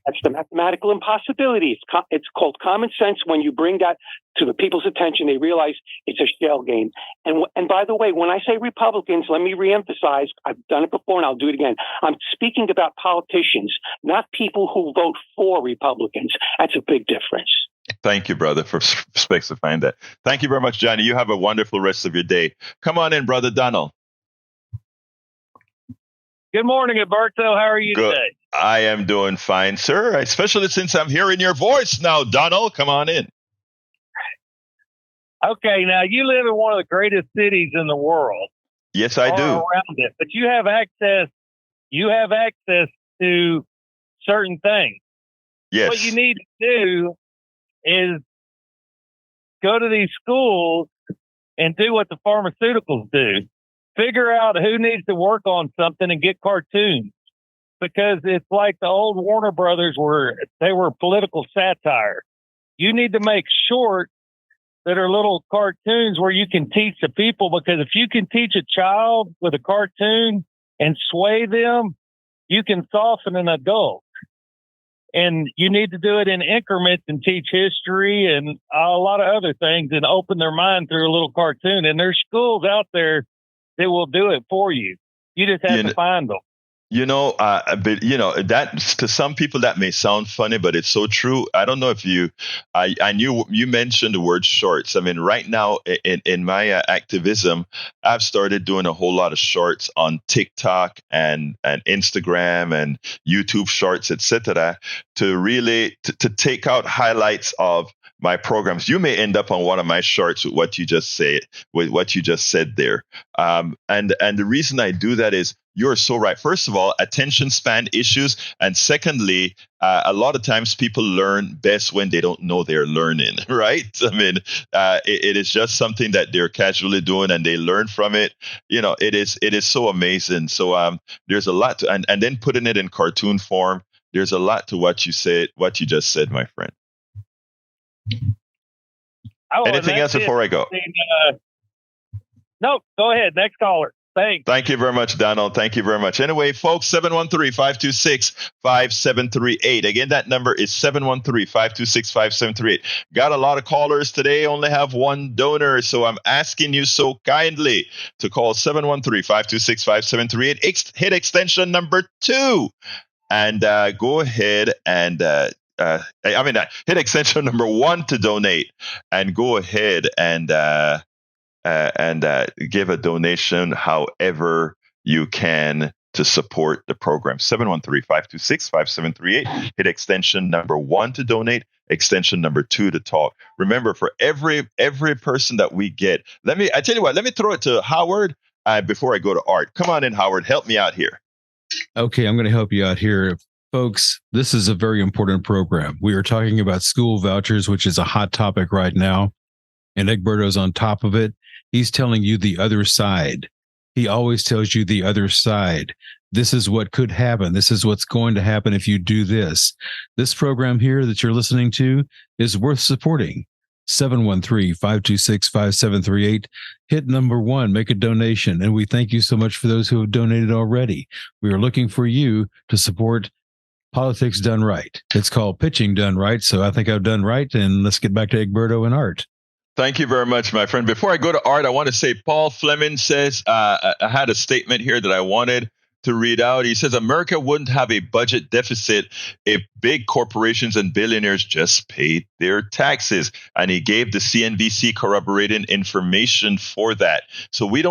That's the mathematical impossibility. It's called common sense. When you bring that to the people's attention, they realize it's a shell game. And by the way, when I say Republicans, let me reemphasize, I've done it before and I'll do it again. I'm speaking about politicians, not people who vote for Republicans. That's a big difference. Thank you, brother, for specifying that. Thank you very much, Johnny. You have a wonderful rest of your day. Come on in, Brother Donald. Good morning, Alberto. How are you today? I am doing fine, sir. Especially since I'm hearing your voice now, Donald. Come on in. Okay, now you live in one of the greatest cities in the world. Yes, I do. Around it, but you have access. You have access to certain things. Yes. What you need to do is go to these schools and do what the pharmaceuticals do. Figure out who needs to work on something and get cartoons. Because it's like the old Warner Brothers they were political satire. You need to make shorts that are little cartoons where you can teach the people, because if you can teach a child with a cartoon and sway them, you can soften an adult. And you need to do it in increments and teach history and a lot of other things and open their mind through a little cartoon. And there's schools out there that will do it for you. You just have to find them. But that to some people that may sound funny, but it's so true. I don't know if I knew you mentioned the word shorts. I mean, right now in my activism, I've started doing a whole lot of shorts on TikTok and Instagram and YouTube shorts, etc., to really to take out highlights of my programs. You may end up on one of my shorts with what you just said there. And the reason I do that is you're so right. First of all, attention span issues. And secondly, a lot of times people learn best when they don't know they're learning, right? I mean, it is just something that they're casually doing and they learn from it. It is so amazing. So there's a lot to, and then putting it in cartoon form, there's a lot to what you just said, my friend. Anything else before I go? No, go ahead. Next caller. Thanks. Thank you very much, Donald. Thank you very much. Anyway, folks, 713-526-5738. Again, that number is 713-526-5738. Got a lot of callers today, only have one donor. So I'm asking you so kindly to call 713-526-5738. Hit extension number 2 and go ahead and hit extension number 1 to donate and go ahead and give a donation however you can to support the program. 713-526-5738. Hit extension number 1 to donate, extension number 2 to talk. Remember, for every person that we get, let me throw it to Howard before I go to Art. Come on in, Howard. Help me out here. Okay, I'm going to help you out here. Folks, this is a very important program. We are talking about school vouchers, which is a hot topic right now. And Egberto's on top of it. He's telling you the other side. He always tells you the other side. This is what could happen. This is what's going to happen if you do this. This program here that you're listening to is worth supporting. 713-526-5738. Hit number 1, make a donation. And we thank you so much for those who have donated already. We are looking for you to support Politics Done Right. It's called Pitching Done Right. So I think I've done right. And let's get back to Egberto and Art. Thank you very much, my friend. Before I go to Art, I want to say Paul Fleming says, I had a statement here that I wanted to read out. He says, America wouldn't have a budget deficit if big corporations and billionaires just paid their taxes. And he gave the CNBC corroborating information for that. So we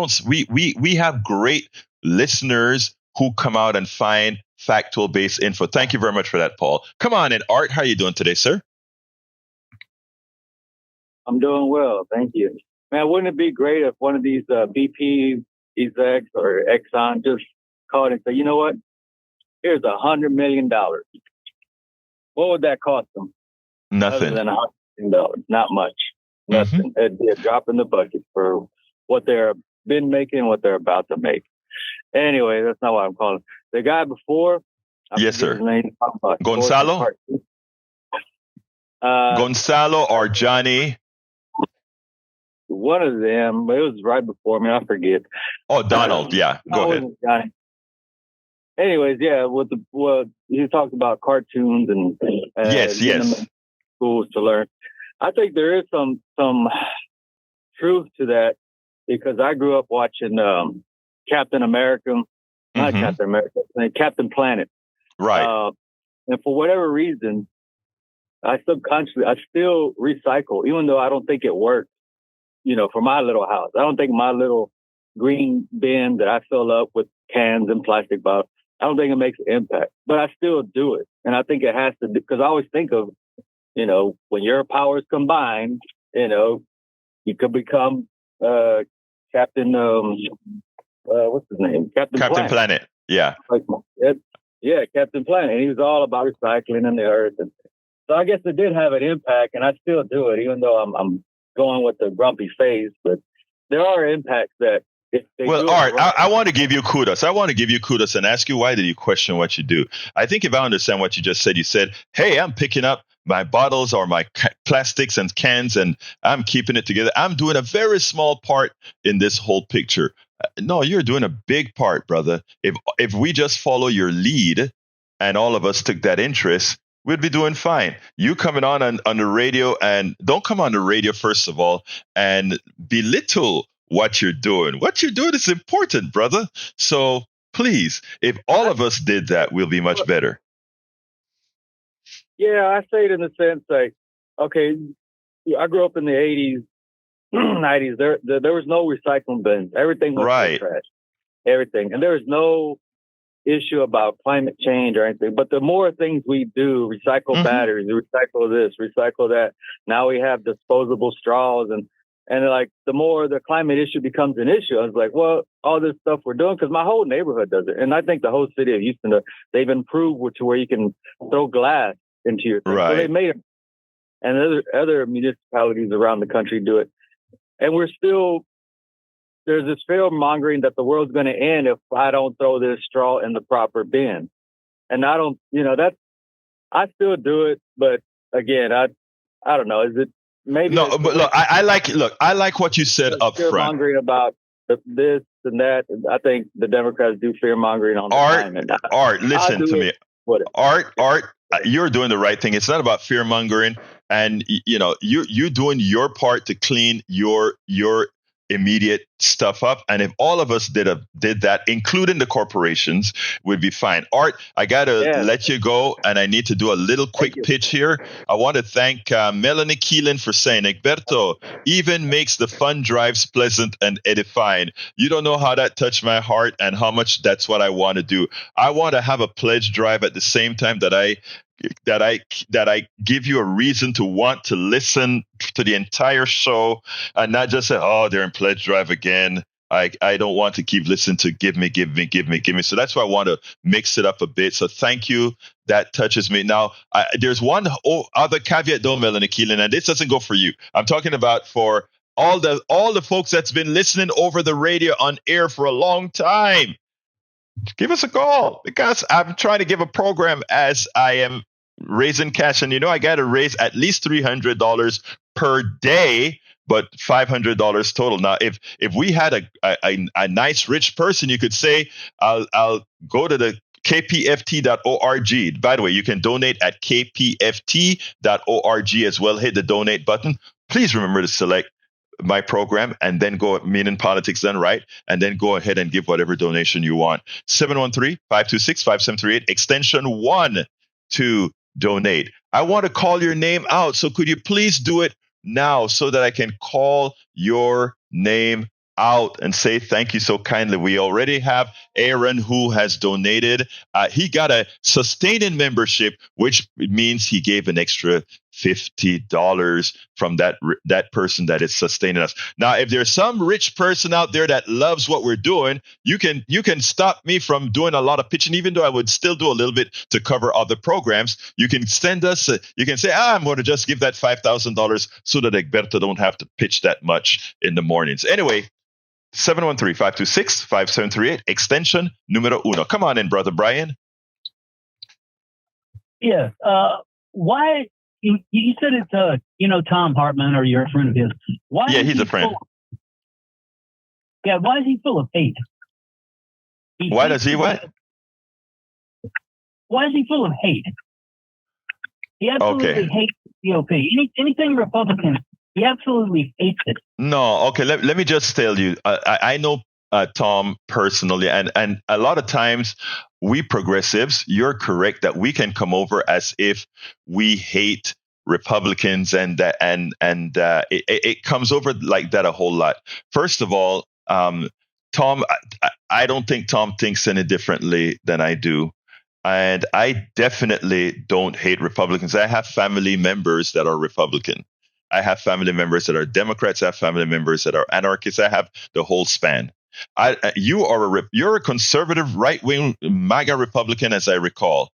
have great listeners who come out and find factual based info. Thank you very much for that, Paul. Come on in, Art. How are you doing today, sir? I'm doing well, thank you. Man, wouldn't it be great if one of these BP execs or Exxon just called and said, you know what? Here's $100 million. What would that cost them? Nothing. Other than $100 million. Not much. Nothing. It'd be a drop in the bucket for what they've been making and what they're about to make. Anyway, that's not what I'm calling. The guy before. Yes, sir. Gonzalo? Gonzalo or Johnny? One of them, but it was right before me. I forget. Oh, Donald. Yeah, go ahead. Johnny. Anyways, yeah, you talked about cartoons and yes, schools to learn. I think there is some truth to that because I grew up watching Captain America, not Captain America, Captain Planet. Right. And for whatever reason, I still recycle, even though I don't think it works. For my little house, I don't think my little green bin that I fill up with cans and plastic bottles. I don't think it makes an impact, but I still do it. And I think it has to, because I always think of, when your powers combine, you could become Captain, what's his name? Captain Planet. Yeah. Captain Planet. And he was all about recycling and the earth. And so I guess it did have an impact, and I still do it, even though I'm going with the grumpy face. But there are impacts that, Art, I want to give you kudos. I want to give you kudos and ask you, why did you question what you do? I think if I understand what you just said, you said, hey, I'm picking up my bottles or my plastics and cans and I'm keeping it together. I'm doing a very small part in this whole picture. No, you're doing a big part, brother. If we just follow your lead and all of us took that interest, we'd be doing fine. You coming on the radio, and don't come on the radio, first of all, and belittle what you're doing. What you're doing is important, brother. So please, if all of us did that, we'll be much better. Yeah, I say it in the sense like, okay, I grew up in the 80s, 90s. There was no recycling bins. Everything was trash. Everything. And there was no issue about climate change or anything. But the more things we do, recycle batteries, recycle this, recycle that. Now we have disposable straws, and like the more the climate issue becomes an issue, I was like, well, all this stuff we're doing, because my whole neighborhood does it. And I think the whole city of Houston, they've improved to where you can throw glass into your thing. So they made it. And other municipalities around the country do it. And there's this fear mongering that the world's going to end if I don't throw this straw in the proper bin. And I don't, I still do it. But again, I don't know. Is it, maybe no, but look, I like what you said up front. Fear-mongering about this and that. I think the Democrats do fear-mongering on the climate. Art, listen to me. Art, you're doing the right thing. It's not about fear-mongering, and you're doing your part to clean your immediate stuff up. And if all of us did that, including the corporations, we'd be fine. Art, I gotta let you go, and I need to do a little quick pitch here. I want to thank Melanie Keelan for saying, Egberto even makes the fun drives pleasant and edifying. You don't know how that touched my heart and how much that's what I want to do. I want to have a pledge drive at the same time that I give you a reason to want to listen to the entire show and not just say, oh, they're in pledge drive again. I don't want to keep listening to give me. So that's why I want to mix it up a bit. So thank you. That touches me. Now, there's one other caveat though, Melanie Keelan, and this doesn't go for you. I'm talking about for all the folks that's been listening over the radio on air for a long time. Give us a call, because I'm trying to give a program as I am raising cash, and I got to raise at least $300 per day, but $500 total. Now, if we had a nice rich person, you could say, I'll go to the kpft.org. By the way, you can donate at kpft.org as well. Hit the donate button. Please remember to select my program and then go at Meaning Politics Done Right, and then go ahead and give whatever donation you want. 713-526-5738, extension 1 to donate. I want to call your name out, so could you please do it now so that I can call your name out and say thank you so kindly. We already have Aaron who has donated. He got a sustaining membership, which means he gave an extra $50 from that person that is sustaining us. Now, if there's some rich person out there that loves what we're doing, you can stop me from doing a lot of pitching, even though I would still do a little bit to cover other programs. You can send us, you can say, I'm going to just give that $5,000 so that Egberto don't have to pitch that much in the mornings. Anyway, 713-526-5738, extension numero 1. Come on in, Brother Brian. Yes. Why? You said it's Tom Hartman, or you're a friend of his. Why? Yeah, he's a friend. Why is he full of hate? Why does he what? Why is he full of hate? He absolutely hates the GOP. Anything Republican, he absolutely hates it. No, okay. Let me just tell you. I know Tom personally, and a lot of times we progressives, you're correct that we can come over as if we hate Republicans, and it comes over like that a whole lot. First of all, Tom, I don't think Tom thinks any differently than I do. And I definitely don't hate Republicans. I have family members that are Republican. I have family members that are Democrats. I have family members that are anarchists. I have the whole span. You're a conservative, right-wing MAGA Republican, as I recall.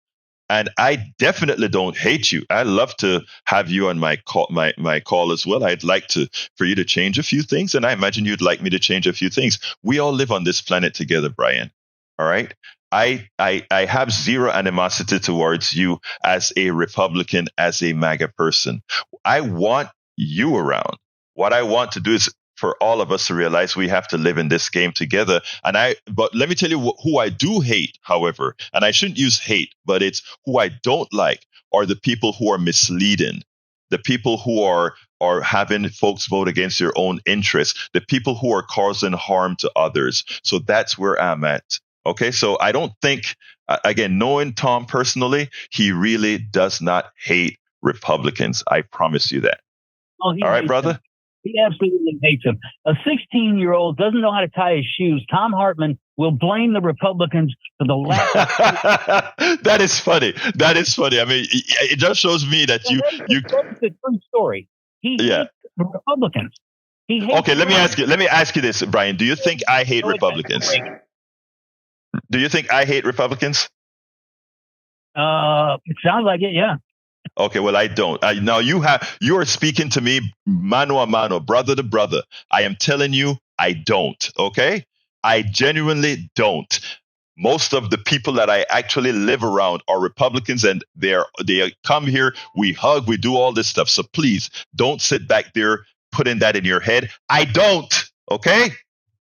And I definitely don't hate you. I love to have you on my call as well. I'd like for you to change a few things, and I imagine you'd like me to change a few things. We all live on this planet together, Brian. All right. I have zero animosity towards you as a Republican, as a MAGA person. I want you around. What I want to do is for all of us to realize we have to live in this game together. But let me tell you who I do hate, however, and I shouldn't use hate, but it's who I don't like are the people who are misleading, the people who are having folks vote against their own interests, the people who are causing harm to others. So that's where I'm at. Okay, so I don't think, again, knowing Tom personally, he really does not hate Republicans. I promise you that. Oh, all right, brother? Them. He absolutely hates them. A 16-year-old doesn't know how to tie his shoes. Tom Hartman will blame the Republicans for the lack of... That is funny. That is funny. I mean, it just shows me that That's the true story. He hates the Republicans. Okay, let me ask you this, Brian. Do you think I hate Republicans? Do you think I hate Republicans? It sounds like it, yeah. Okay, well, I don't. Now you are speaking to me mano a mano, brother to brother. I am telling you, I don't. Okay, I genuinely don't. Most of the people that I actually live around are Republicans, and they come here, we hug, we do all this stuff. So please don't sit back there putting that in your head. I don't. Okay,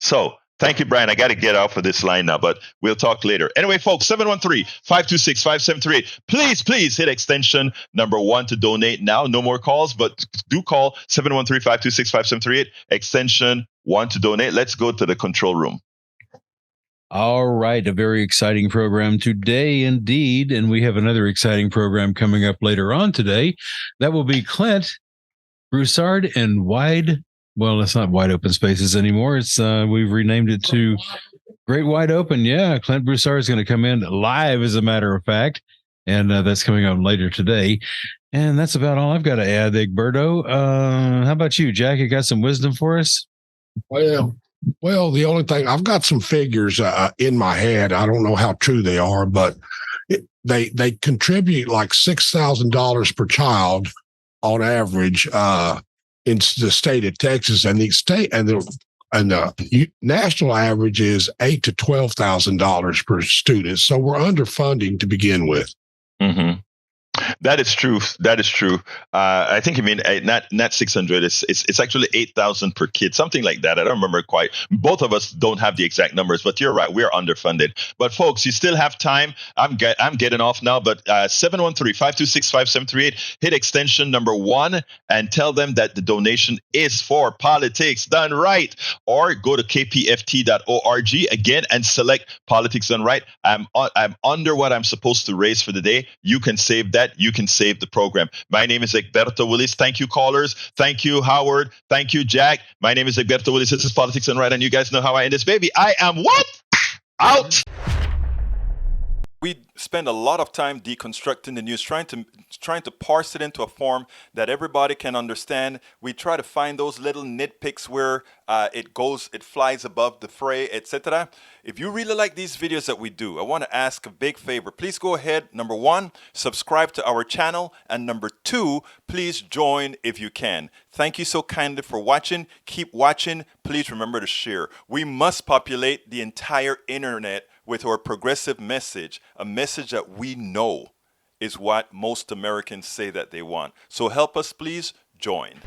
so. Thank you, Brian. I got to get off of this line now, but we'll talk later. Anyway, folks, 713-526-5738. Please hit extension number 1 to donate now. No more calls, but do call 713-526-5738, extension 1 to donate. Let's go to the control room. All right. A very exciting program today, indeed. And we have another exciting program coming up later on today. That will be Clint Broussard and Well, it's not Wide Open Spaces anymore. It's we've renamed it to Great Wide Open. Yeah, Clint Broussard is going to come in live, as a matter of fact, and that's coming up later today. And that's about all I've got to add, Egberto. How about you, Jack? You got some wisdom for us? Well, the only thing, I've got some figures in my head. I don't know how true they are, but they contribute like $6,000 per child on average. In the state of Texas, and the national average is $8,000 to $12,000 per student. So we're underfunding to begin with. Mm-hmm. That is true. I think you mean not 600. It's actually 8,000 per kid, something like that. I don't remember quite. Both of us don't have the exact numbers, but you're right. We are underfunded. But folks, you still have time. I'm getting off now. But 713-526-5738. Hit extension number 1 and tell them that the donation is for politics done right. Or go to kpft.org again and select politics done right. I'm under what I'm supposed to raise for the day. You can save that. You can save the program. My name is Egberto Willis. Thank you, callers. Thank you, Howard. Thank you, Jack. My name is Egberto Willis. This is Politics and Right, and you guys know how I end this baby. I am what? Out. We spend a lot of time deconstructing the news, trying to parse it into a form that everybody can understand. We try to find those little nitpicks where it flies above the fray, etc. If you really like these videos that we do, I want to ask a big favor. Please go ahead. Number 1, subscribe to our channel. And number 2, please join if you can. Thank you so kindly for watching. Keep watching. Please remember to share. We must populate the entire internet with our progressive message, a message that we know is what most Americans say that they want. So help us, please join.